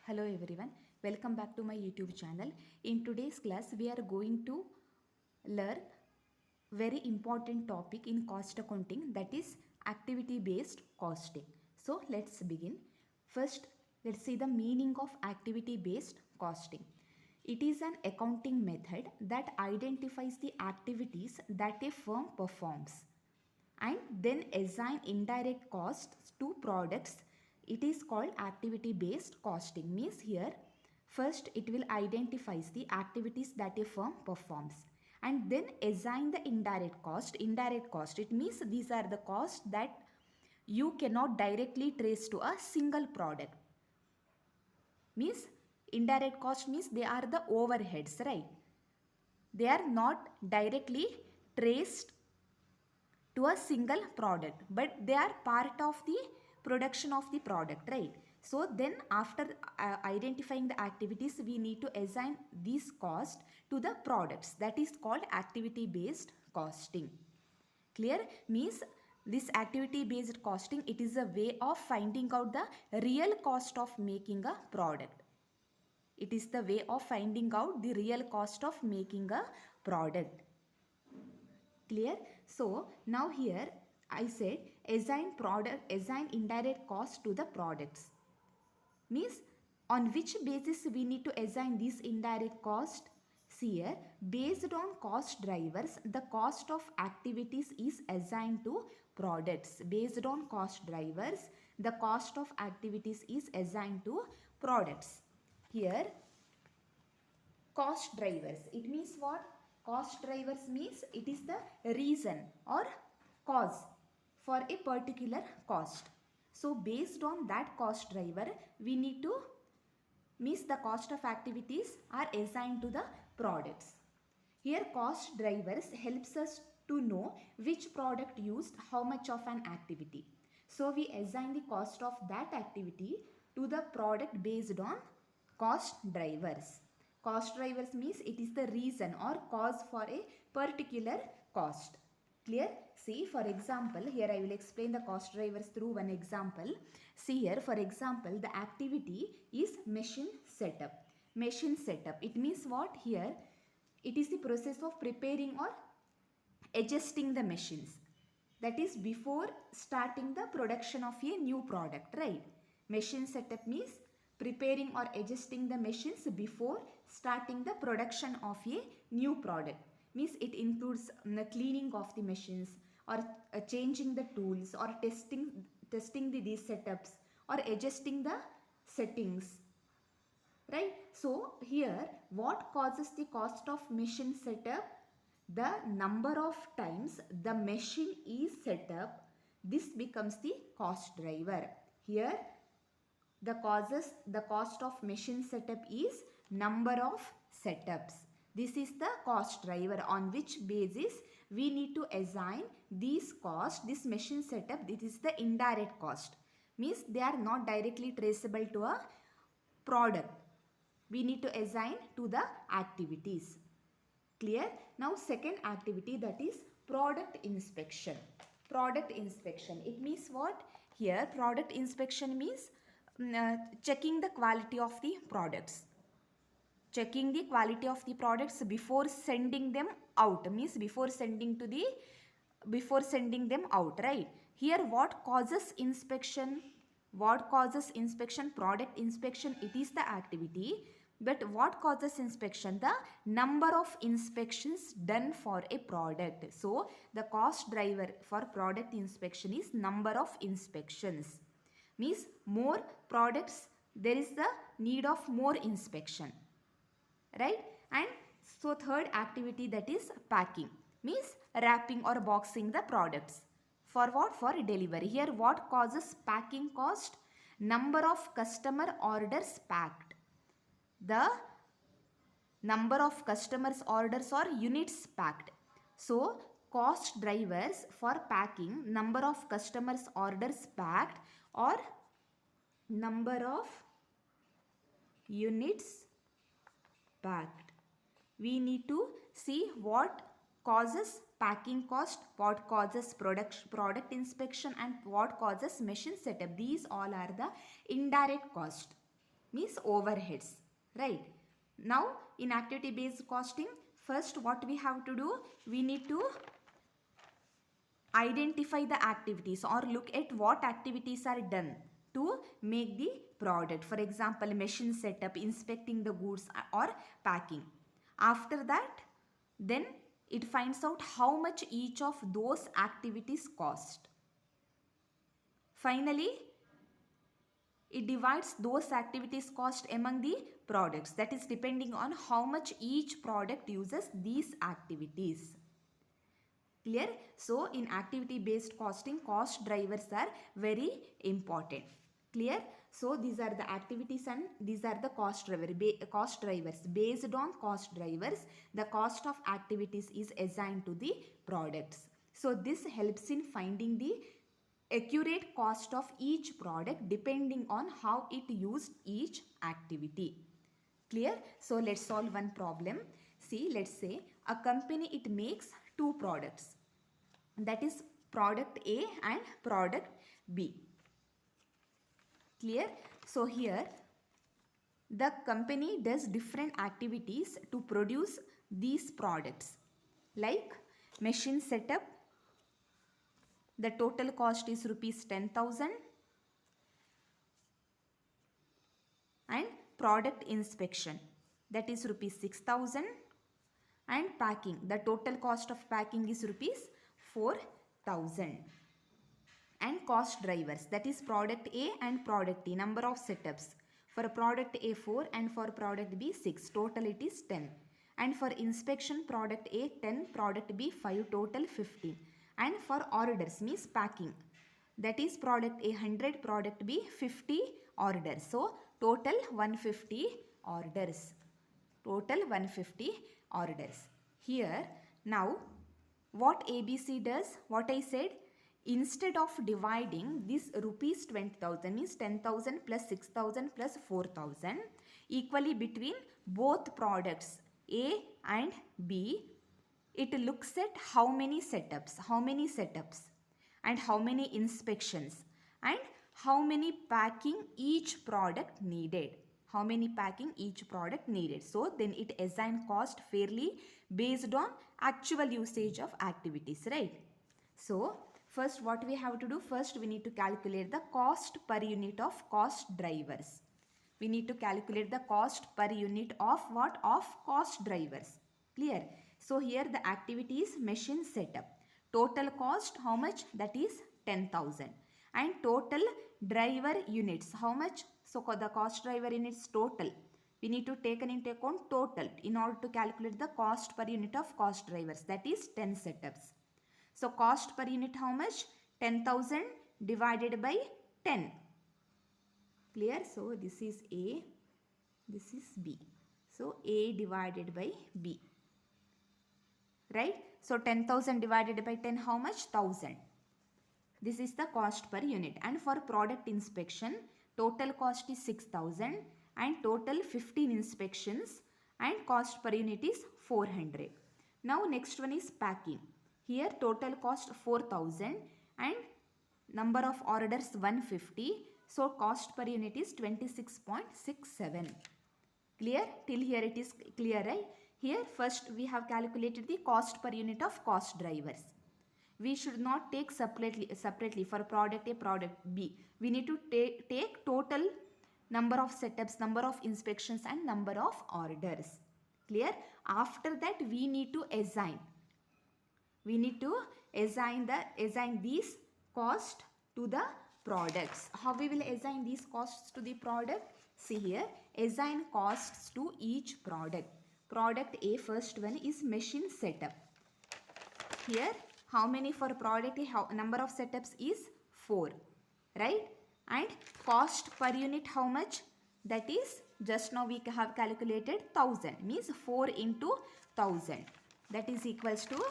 Hello everyone, welcome back to my YouTube channel. In today's class, we are going to learn very important topic in cost accounting, that is activity based costing. So let's begin. First, let's see the meaning of activity based costing. It is an accounting method that identifies the activities that a firm performs and then assign indirect costs to products. It is called activity based costing. Means here first it will identifies the activities that a firm performs and then assign the indirect cost. Indirect cost, it means these are the costs that you cannot directly trace to a single product. Means indirect cost means they are the overheads, right? They are not directly traced to a single product, but they are part of the production of the product, right? So then after identifying the activities, we need to assign these cost to the products. That is called activity based costing. Clear? Means this activity based costing, it is a way of finding out the real cost of making a product. It is the way of finding out the real cost of making a product. Clear? So now here I said assign indirect cost to the products. Means on which basis we need to assign this indirect cost? See here, based on cost drivers, the cost of activities is assigned to products. Based on cost drivers, the cost of activities is assigned to products. Here cost drivers, it means what? Cost drivers means it is the reason or cause for a particular cost. So based on that cost driver, we need to means the cost of activities are assigned to the products. Here cost drivers helps us to know which product used how much of an activity. So we assign the cost of that activity to the product based on cost drivers. Cost drivers means it is the reason or cause for a particular cost. Clear? See, for example, here I will explain the cost drivers through one example. See here, for example, the activity is machine setup. Machine setup, it means what? Here it is the process of preparing or adjusting the machines. That is before starting the production of a new product, right? Machine setup means preparing or adjusting the machines before starting the production of a new product. Means it includes the cleaning of the machines or changing the tools or testing these setups or adjusting the settings, right? So here what causes the cost of machine setup? The number of times the machine is set up, this becomes the cost driver. Here the cost of machine setup is number of setups. This is the cost driver on which basis we need to assign these cost. This machine setup, this is the indirect cost. Means they are not directly traceable to a product. We need to assign to the activities. Clear? Now second activity, that is product inspection. Product inspection, it means what? Here product inspection means checking the quality of the products. Checking the quality of the products before sending them out, means before sending them out, right? Here what causes inspection? What causes inspection? Product inspection, it is the activity. But what causes inspection? The number of inspections done for a product. So the cost driver for product inspection is number of inspections. Means more products, there is the need of more inspection, right? And so third activity, that is packing, means wrapping or boxing the products. For what? For delivery. Here what causes packing cost? Number of customer orders packed. The number of customers orders or units packed. So cost drivers for packing, number of customers orders packed or number of units packed. We need to see what causes packing cost, what causes product inspection, and what causes machine setup. These all are the indirect cost. means overheads, right? Now in activity based costing, first what we have to do, we need to identify the activities or look at what activities are done to make the product. For example, machine setup, inspecting the goods or packing. After that, then it finds out how much each of those activities cost. Finally, it divides those activities cost among the products, that is depending on how much each product uses these activities. Clear? So in activity based costing, cost drivers are very important. Clear? So these are the activities and these are the cost drivers. Based on cost drivers, the cost of activities is assigned to the products. So this helps in finding the accurate cost of each product depending on how it used each activity. Clear? So let's solve one problem. See, let's say a company, it makes two products, that is product A and product B. Clear? So here the company does different activities to produce these products, like machine setup, the total cost is rupees 10,000, and product inspection, that is rupees 6,000, and packing, the total cost of packing is rupees 4,000. And cost drivers, that is product A and product B, number of setups. For product A 4 and for product B 6, total it is 10. And for inspection, product A 10, product B 5, total 15. And for orders means packing, that is product A 100, product B 50 orders. So total 150 orders. Total 150 orders. Here now what ABC does, what I said, instead of dividing this rupees 20,000 means 10,000 plus 6,000 plus 4,000 equally between both products A and B, it looks at how many setups and how many inspections and how many packing each product needed. How many packing each product needed. So then it assign cost fairly based on actual usage of activities, right? So first what we have to do, first we need to calculate the cost per unit of cost drivers. We need to calculate the cost per unit of what? Of cost drivers. Clear? So here the activity is machine setup. Total cost how much? That is 10,000. And total driver units how much? So the cost driver units total. We need to take into account total in order to calculate the cost per unit of cost drivers, that is 10 setups. So cost per unit how much? 10,000 divided by 10. Clear? So this is A, this is B. So A divided by B. Right? So 10,000 divided by 10 how much? 1,000. This is the cost per unit. And for product inspection, total cost is 6,000 and total 15 inspections and cost per unit is 400. Now next one is packing. Here total cost 4,000 and number of orders 150. So cost per unit is 26.67. Clear? Till here it is clear, right? Here first we have calculated the cost per unit of cost drivers. We should not take separately for product A, product B. We need to take total number of setups, number of inspections and number of orders. Clear? After that we need to assign. We need to assign these costs to the products. How we will assign these costs to the product? See here, assign costs to each product. Product A, first one is machine setup. Here how many for product A? Number of setups is 4, right? And cost per unit how much? That is just now we have calculated 1,000, means 4 into 1,000, that is equals to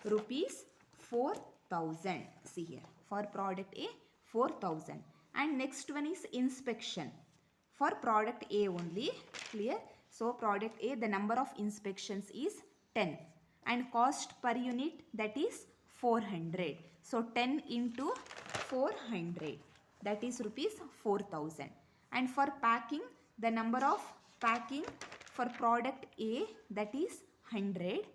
rupees 4,000. See here for product A 4,000. And next one is inspection for product A only. Clear? So product A, the number of inspections is 10 and cost per unit, that is 400. So 10 into 400, that is rupees 4,000. And for packing, the number of packing for product A, that is 100,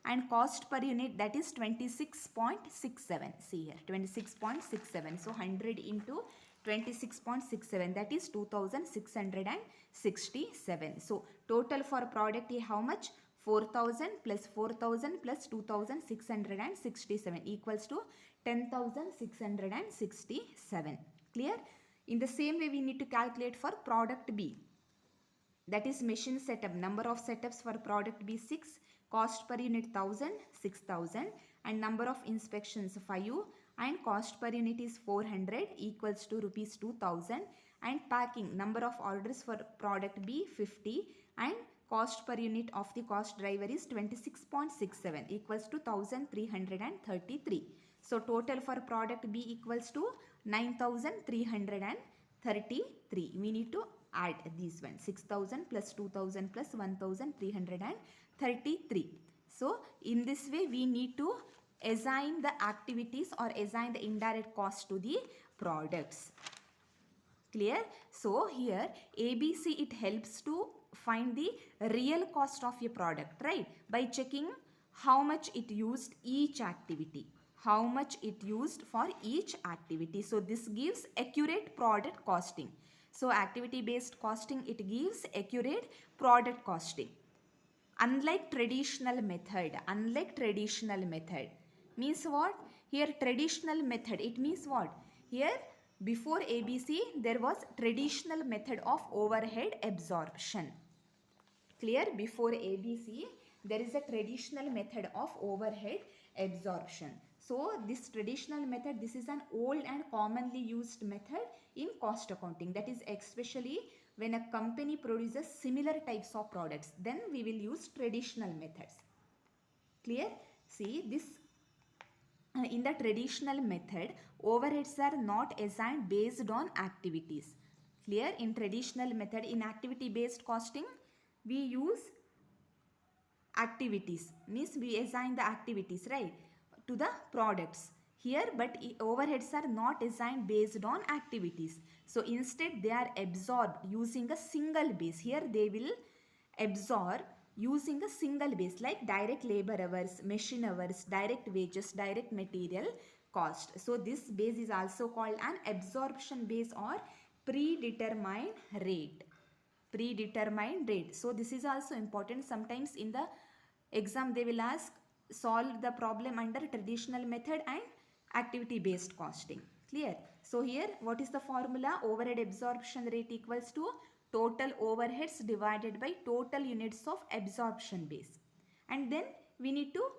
and cost per unit, that is 26.67. see here, 26.67. so 100 into 26.67, that is 2667. So total for product A how much? 4000 plus 4000 plus 2667 equals to 10667. Clear? In the same way we need to calculate for product B, that is machine setup. Number of setups for product B 6, cost per unit 1000, 6000, and number of inspections 5, and cost per unit is 400 equals to rupees 2000, and packing number of orders for product B 50, and cost per unit of the cost driver is 26.67 equals to 1333. So total for product B equals to 9333. We need to add these one, 6000 plus 2000 plus 1333. So in this way we need to assign the activities or assign the indirect cost to the products. Clear? So here ABC, it helps to find the real cost of a product, right? By checking how much it used each activity. How much it used for each activity. So this gives accurate product costing. So activity based costing, it gives accurate product costing. Unlike traditional method means what? Here traditional method, it means what? Here before ABC there was traditional method of overhead absorption. Clear? Before ABC there is a traditional method of overhead absorption. So this traditional method, this is an old and commonly used method in cost accounting. That is especially when a company produces similar types of products, then we will use traditional methods. Clear? See this. In the traditional method, overheads are not assigned based on activities. Clear? In traditional method, in activity based costing, we use activities, means we assign the activities, right, to the products. Here but overheads are not assigned based on activities. So instead they are absorbed using a single base. Here they will absorb using a single base like direct labor hours, machine hours, direct wages, direct material cost. So this base is also called an absorption base or predetermined rate. So this is also important. Sometimes in the exam they will ask, solve the problem under traditional method and activity based costing. Clear? So here what is the formula? Overhead absorption rate equals to total overheads divided by total units of absorption base. And then we need to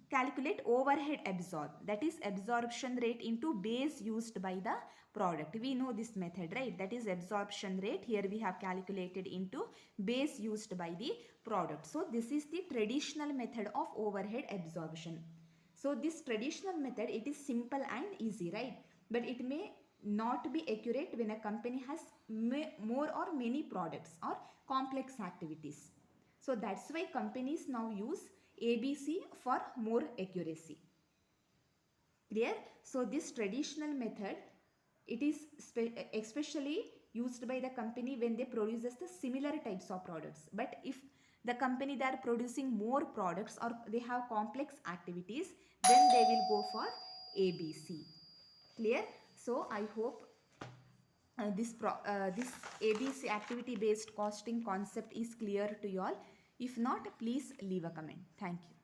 calculate overhead absorbed, that is absorption rate into base used by the product. We know this method, right? That is absorption rate. Here we have calculated into base used by the product. So this is the traditional method of overhead absorption. So this traditional method, it is simple and easy, right? But it may not be accurate when a company has more or many products or complex activities. So that's why companies now use ABC for more accuracy. Clear? So this traditional method, it is especially used by the company when they produces the similar types of products. But if the company, they are producing more products or they have complex activities, then they will go for ABC. Clear? So I hope this ABC activity based costing concept is clear to you all. If not, please leave a comment. Thank you.